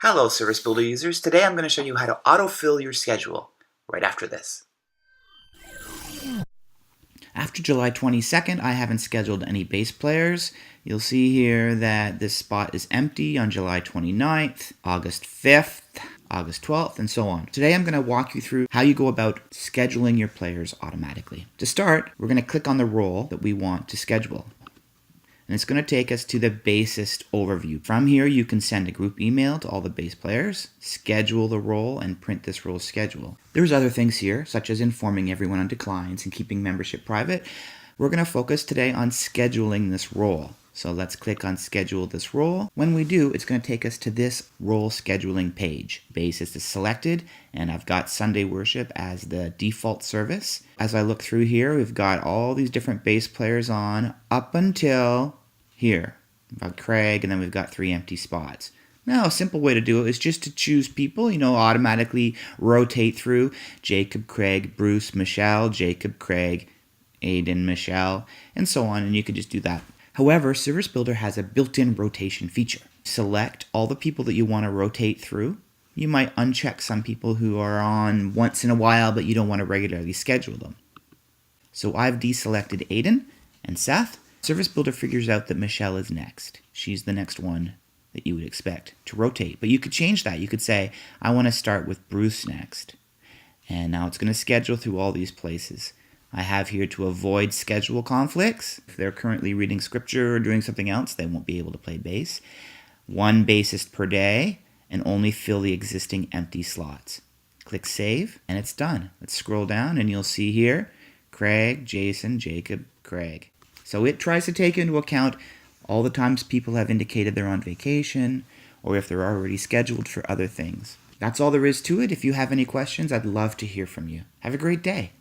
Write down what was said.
Hello ServiceBuilder users, today I'm going to show you how to autofill your schedule right after this. After July 22nd, I haven't scheduled any bass players. You'll see here that this spot is empty on July 29th, August 5th, August 12th, and so on. Today I'm going to walk you through how you go about scheduling your players automatically. To start, we're going to click on the role that we want to schedule. And it's going to take us to the Bassist overview. From here, you can send a group email to all the bass players, schedule the role, and print this role's schedule. There's other things here, such as informing everyone on declines and keeping membership private. We're going to focus today on scheduling this role. So let's click on schedule this role. When we do, it's going to take us to this role scheduling page. Bassist is selected, and I've got Sunday worship as the default service. As I look through here, we've got all these different bass players on up until here. We've got Kreg, and then we've got 3 empty spots. Now, a simple way to do it is just to choose people, automatically rotate through Jacob, Kreg, Bruce, Michelle, Jacob, Kreg, Aiden, Michelle, and so on, and you could just do that. However, ServiceBuilder has a built-in rotation feature. Select all the people that you want to rotate through. You might uncheck some people who are on once in a while, but you don't want to regularly schedule them. So I've deselected Aiden and Seth. ServiceBuilder figures out that Michelle is next. She's the next one that you would expect to rotate. But you could change that. You could say, I want to start with Bruce next. And now it's going to schedule through all these places. I have here to avoid schedule conflicts. If they're currently reading scripture or doing something else, they won't be able to play bass. 1 bassist per day, and only fill the existing empty slots. Click Save, and it's done. Let's scroll down, and you'll see here, Kreg, Jason, Jacob, Kreg. So it tries to take into account all the times people have indicated they're on vacation, or if they're already scheduled for other things. That's all there is to it. If you have any questions, I'd love to hear from you. Have a great day.